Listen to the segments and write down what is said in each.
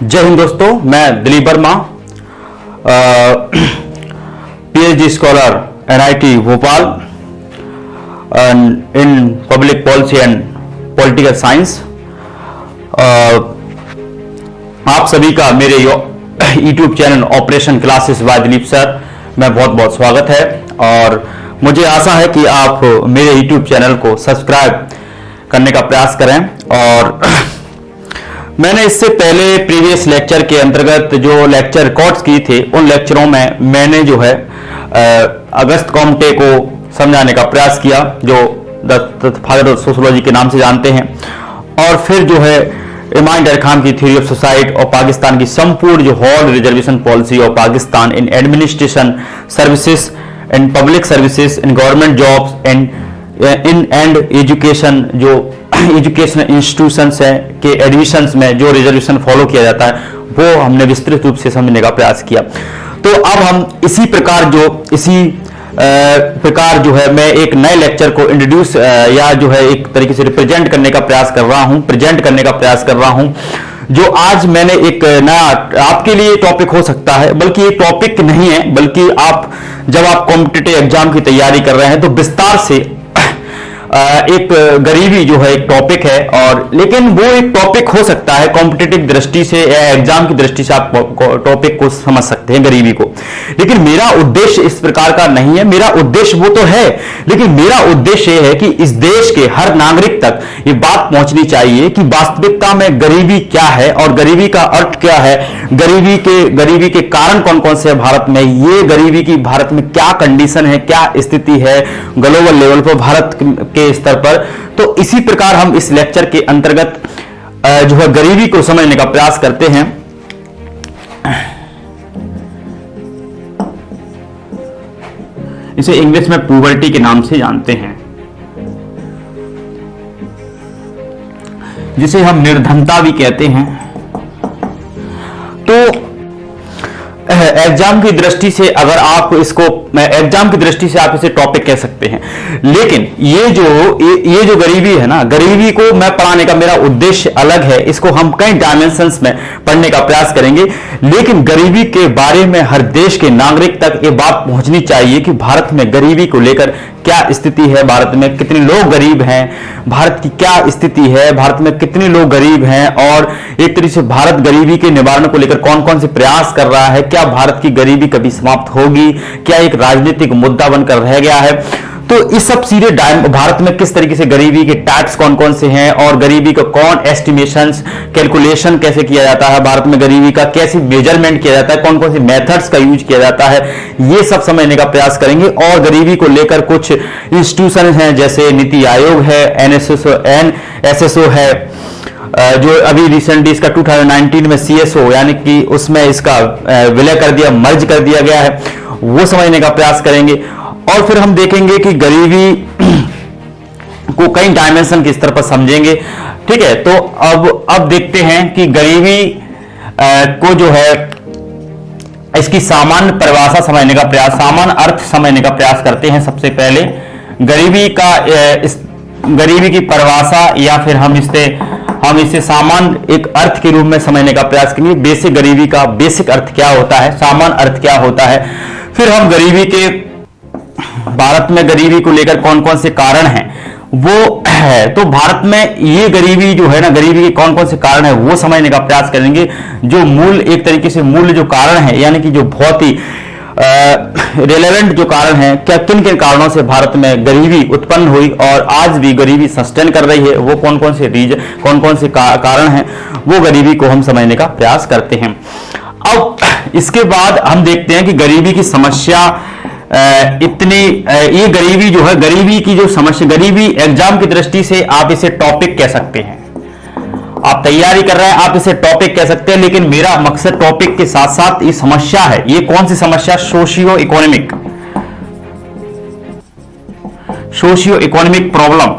जय हिंद दोस्तों, मैं Dilip Verma, PhD scholar NIT Bhopal in public policy and political science. आप सभी का मेरे YouTube channel operation classes bye Dilip sir में बहुत बहुत स्वागत है और मुझे आशा है कि आप मेरे यूट्यूब चैनल को सब्सक्राइब करने का प्रयास करें। और मैंने इससे पहले प्रीवियस लेक्चर के अंतर्गत जो लेक्चर रिकॉर्ड्स किए थे उन लेक्चरों में मैंने जो है अगस्त कॉम्टे को समझाने का प्रयास किया, जो द फादर ऑफ सोशियोलॉजी के नाम से जानते हैं। और फिर जो है इमाम डर खान की थ्योरी ऑफ सोसाइटी और पाकिस्तान की संपूर्ण जो whole reservation policy of Pakistan in administration services, in public services, in government jobs in and education, जो एजुकेशनल इंस्टीट्यूशंस हैं के एडमिशंस में जो रिजर्वेशन फॉलो किया जाता है वो हमने विस्तृत रूप से समझने का प्रयास किया। तो अब हम इसी प्रकार जो है मैं एक नए लेक्चर को इंट्रोड्यूस या जो है एक तरीके से प्रेजेंट करने का प्रयास कर रहा हूं, जो आज मैंने एक नया आपके लिए टॉपिक हो सकता है, बल्कि ये टॉपिक नहीं है, बल्कि आप जब आप कॉम्पिटिटिव एग्जाम की तैयारी कर रहे हैं तो विस्तार से एक गरीबी जो है एक टॉपिक है, और लेकिन वो एक टॉपिक हो सकता है कॉम्पिटिटिव दृष्टि से या एग्जाम की दृष्टि से आप टॉपिक को समझ सकते हैं गरीबी को। लेकिन मेरा उद्देश्य इस प्रकार का नहीं है। मेरा उद्देश्य वो तो है, लेकिन मेरा उद्देश्य ये है कि इस देश के हर नागरिक तक ये बात पहुंचनी चाहिए कि वास्तविकता में गरीबी क्या है और गरीबी का अर्थ क्या है, गरीबी के कारण कौन कौन से है भारत में, ये गरीबी की भारत में क्या कंडीशन है, क्या स्थिति है ग्लोबल लेवल पर भारत के स्तर पर। तो इसी प्रकार हम इस लेक्चर के अंतर्गत जो है गरीबी को समझने का प्रयास करते हैं। इसे इंग्लिश में पुबर्टी के नाम से जानते हैं, जिसे हम निर्धनता भी कहते हैं। तो एग्जाम की दृष्टि से अगर आप इसको एग्जाम की दृष्टि से आप इसे टॉपिक कह सकते हैं, लेकिन ये जो गरीबी है ना, गरीबी को मैं पढ़ाने का मेरा उद्देश्य अलग है। इसको हम कई डायमेंशंस में पढ़ने का प्रयास करेंगे, लेकिन गरीबी के बारे में हर देश के नागरिक तक ये बात पहुंचनी चाहिए कि भारत में गरीबी को लेकर क्या स्थिति है, भारत में कितने लोग गरीब हैं, भारत की क्या स्थिति है, भारत में कितने लोग गरीब हैं, और एक तरीके से भारत गरीबी के निवारण को लेकर कौन कौन से प्रयास कर रहा है, क्या भारत की गरीबी कभी समाप्त होगी, क्या एक राजनीतिक मुद्दा बनकर रह गया है। तो इस सब सीधे भारत में किस तरीके से गरीबी के टाइप्स कौन कौन से हैं और गरीबी का कौन एस्टिमेशंस कैलकुलेशन कैसे किया जाता है, भारत में गरीबी का कैसे मेजरमेंट किया जाता है, कौन कौन से मेथड्स का यूज किया जाता है, ये सब समझने का प्रयास करेंगे। और गरीबी को लेकर कुछ इंस्टीट्यूशन हैं, जैसे नीति आयोग है, एनएसएसओ है, जो अभी रिसेंटली इसका 2019 में सीएसओ यानी कि उसमें इसका विलय कर दिया, मर्ज कर दिया गया है, वो समझने का प्रयास करेंगे। और फिर हम देखेंगे कि गरीबी को कई डायमेंशन के स्तर पर समझेंगे। ठीक है, तो अब देखते हैं कि गरीबी को जो है इसकी सामान्य परिभाषा समझने का प्रयास, सामान्य अर्थ समझने का प्रयास करते हैं। सबसे पहले गरीबी की परिभाषा या फिर हम इसे सामान्य एक अर्थ के रूप में समझने का प्रयास करेंगे। बेसिक गरीबी का बेसिक अर्थ क्या होता है, सामान्य अर्थ क्या होता है। फिर हम गरीबी के भारत में गरीबी को लेकर कौन कौन से कारण हैं वो है, तो भारत में ये गरीबी जो है ना, गरीबी के कौन कौन से कारण है वो समझने का प्रयास करेंगे। जो मूल एक तरीके से मूल जो कारण है, यानी कि जो बहुत ही रिलेवेंट जो कारण है, क्या किन किन कारणों से भारत में गरीबी उत्पन्न हुई और आज भी गरीबी सस्टेन कर रही है, वो कौन कौन से कारण हैं, वो गरीबी को हम समझने का प्रयास करते हैं। अब इसके बाद हम देखते हैं कि गरीबी की समस्या ये गरीबी जो है, गरीबी की जो समस्या, गरीबी एग्जाम की दृष्टि से आप इसे टॉपिक कह सकते हैं। आप तैयारी कर रहे हैं, आप इसे टॉपिक कह सकते हैं, लेकिन मेरा मकसद टॉपिक के साथ साथ ये समस्या है। ये कौन सी समस्या? Socio economic problem.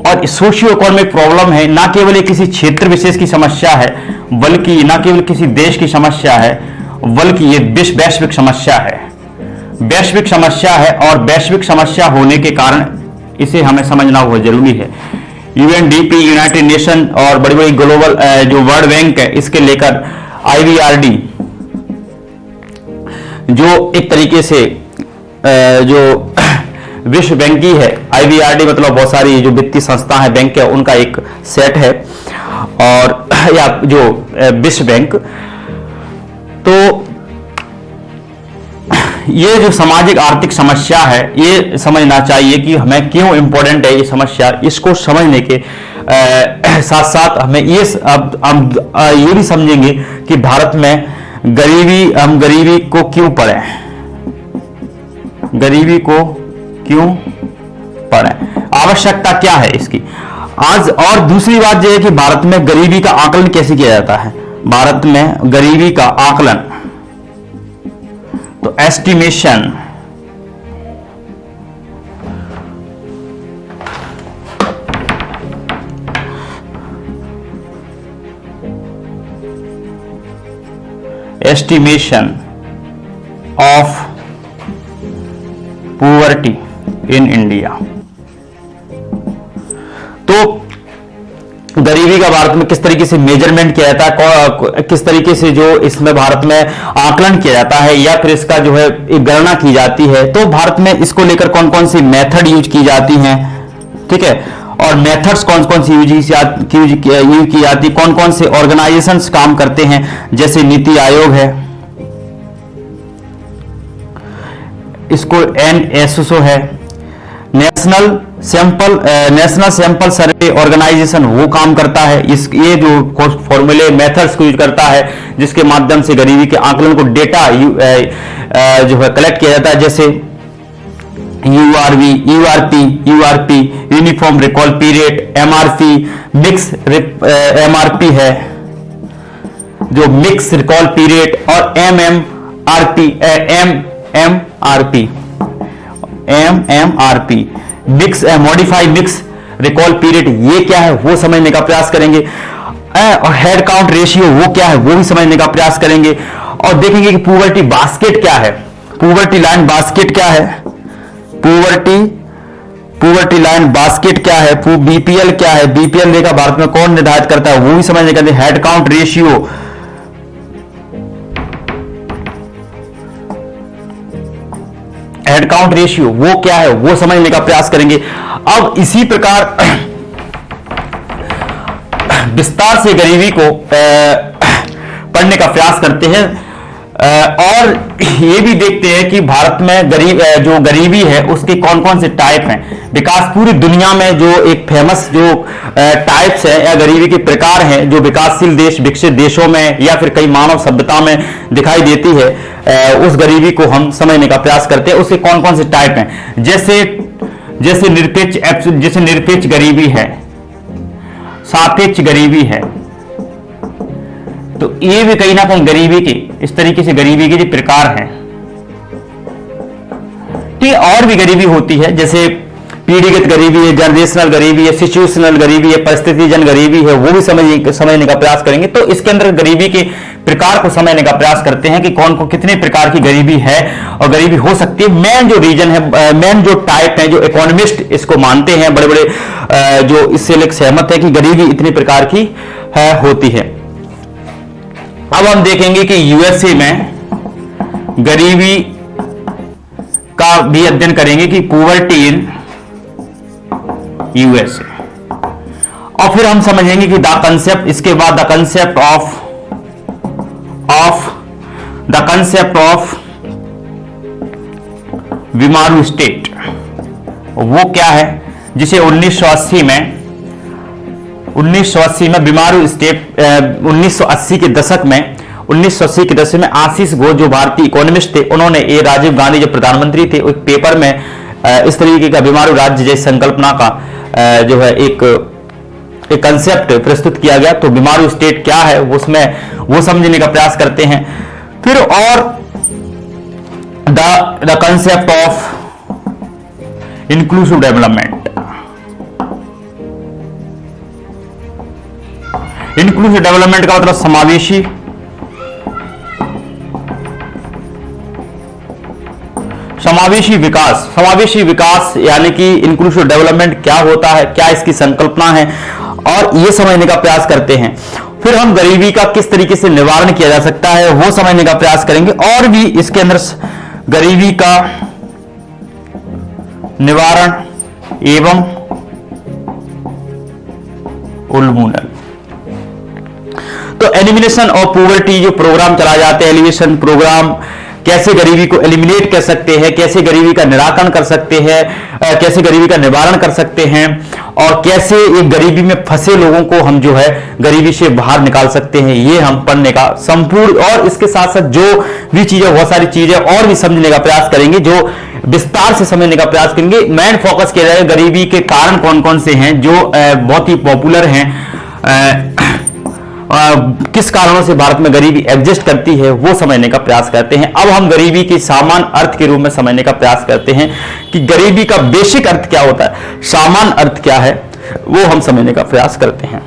और सोशियो इकोनॉमिक प्रॉब्लम है, ना केवल किसी क्षेत्र विशेष की समस्या है, बल्कि ना केवल किसी देश की समस्या है, बल्कि ये वैश्विक समस्या है। वैश्विक समस्या है और वैश्विक समस्या होने के कारण इसे हमें समझना बहुत जरूरी है। यूएनडीपी, यूनाइटेड नेशन और बड़ी बड़ी ग्लोबल जो वर्ल्ड बैंक है इसके लेकर आईवीआरडी, जो एक तरीके से जो विश्व बैंक की है, आईवीआरडी मतलब बहुत सारी जो वित्तीय संस्था है, बैंक है, उनका एक सेट है, और या जो विश्व बैंक। तो ये जो सामाजिक आर्थिक समस्या है ये समझना चाहिए कि हमें क्यों इंपॉर्टेंट है ये समस्या। इसको समझने के साथ साथ हमें ये अब हम ये भी समझेंगे कि भारत में हम गरीबी को क्यों पढ़े, गरीबी को क्यों पढ़े, आवश्यकता क्या है इसकी आज। और दूसरी बात यह है कि भारत में गरीबी का आकलन कैसे किया जाता है। भारत में गरीबी का आकलन, तो estimation of poverty in India. तो गरीबी का भारत में किस तरीके से मेजरमेंट किया जाता है, किस तरीके से जो इसमें भारत में आकलन किया जाता है या फिर इसका जो है एक गणना की जाती है, तो भारत में इसको लेकर कौन कौन सी मेथड यूज की जाती हैं, ठीक है, और मेथड्स कौन कौन सी यूज की जाती, कौन कौन से ऑर्गेनाइजेशंस काम करते हैं, जैसे नीति आयोग है, इसको एनएसओ है, नेशनल सैंपल सर्वे ऑर्गेनाइजेशन वो काम करता है। ये जो फॉर्मूले मेथड्स को यूज करता है जिसके माध्यम से गरीबी के आकलन को डेटा जो है कलेक्ट किया जाता है, जैसे URP uniform recall period, MRP mix MRP है जो मिक्स रिकॉल पीरियड, और MMRP mix modified mix recall period, ये क्या है वो समझने का प्रयास करेंगे, और हेड काउंट रेशियो वो क्या है वो भी समझने का प्रयास करेंगे, और देखेंगे कि पुअर्टी बास्केट क्या है, पुअर्टी लाइन बास्केट क्या है, पुअर्टी लाइन बास्केट क्या है, बीपीएल क्या है, बीपीएल रेखा भारत में कौन निर्धारित करता है वो भी समझने का, head count ratio, head count ratio वो क्या है वो समझने का प्रयास करेंगे। अब इसी प्रकार विस्तार से गरीबी को पढ़ने का प्रयास करते हैं, और ये भी देखते हैं कि भारत में जो गरीबी है उसके कौन कौन से टाइप हैं। विकास पूरी दुनिया में जो एक फेमस जो टाइप्स है या गरीबी के प्रकार हैं जो विकासशील देश, विकसित देशों में या फिर कई मानव सभ्यता में दिखाई देती है, उस गरीबी को हम समझने का प्रयास करते हैं। उसके कौन कौन से टाइप हैं, जैसे निरपेक्ष गरीबी है, सापेक्ष गरीबी है, तो ये भी कहीं ना कहीं गरीबी के इस तरीके से गरीबी के जो प्रकार हैं। ठीक है, और भी गरीबी होती है, जैसे पीढ़ीगत गरीबी है, जनरेशनल गरीबी है, सिचुएशनल गरीबी है, परिस्थितिजन्य गरीबी है, वो भी समझने का प्रयास करेंगे। तो इसके अंदर गरीबी के प्रकार को समझने का प्रयास करते हैं कि कौन को कितने प्रकार की गरीबी है और गरीबी हो सकती है। मेन जो रीजन है, मेन जो टाइप है, जो इकोनॉमिस्ट इसको मानते हैं, बड़े बड़े जो इससे लेकर सहमत है कि गरीबी इतने प्रकार की होती है। अब हम देखेंगे कि यूएसए में गरीबी का भी अध्ययन करेंगे कि पुअर्टी इन यूएसए, और फिर हम समझेंगे कि द कंसेप्ट, इसके बाद द कंसेप्ट ऑफ विमारू स्टेट वो क्या है, जिसे 1980 में विमारू स्टेट 1980 के दशक में आशीष घोष जो भारतीय इकोनॉमिस्ट थे, उन्होंने ये राजीव गांधी जो प्रधानमंत्री थे एक पेपर में इस तरीके का विमारू राज्य जैसी संकल्पना का जो है एक कंसेप्ट प्रस्तुत किया गया। तो विमारू स्टेट क्या है उसमें वो समझने का प्रयास करते हैं। फिर और the concept of inclusive development, inclusive development का मतलब समावेशी विकास यानी कि इंक्लूसिव डेवलपमेंट क्या होता है, क्या इसकी संकल्पना है, और ये समझने का प्रयास करते हैं। फिर हम गरीबी का किस तरीके से निवारण किया जा सकता है वो समझने का प्रयास करेंगे, और भी इसके अंदर गरीबी का निवारण एवं उन्मूलन। तो एलिमिनेशन ऑफ पॉवर्टी जो प्रोग्राम चला जाते हैं, एलिमिनेशन प्रोग्राम, कैसे गरीबी को एलिमिनेट कर सकते हैं, कैसे गरीबी का निराकरण कर सकते हैं, कैसे गरीबी का निवारण कर सकते हैं, और कैसे एक गरीबी में फंसे लोगों को हम जो है गरीबी से बाहर निकाल सकते हैं, ये हम पढ़ने का संपूर्ण, और इसके साथ साथ जो भी चीजें, बहुत सारी चीजें और भी समझने का प्रयास करेंगे, जो विस्तार से समझने का प्रयास करेंगे। मेन फोकस किया जाएगा गरीबी के कारण कौन कौन से हैं जो बहुत ही पॉपुलर हैं, किस कारणों से भारत में गरीबी एग्जिस्ट करती है वो समझने का प्रयास करते हैं। अब हम गरीबी की सामान्य अर्थ के रूप में समझने का प्रयास करते हैं कि गरीबी का बेसिक अर्थ क्या होता है, सामान्य अर्थ क्या है, वो हम समझने का प्रयास करते हैं।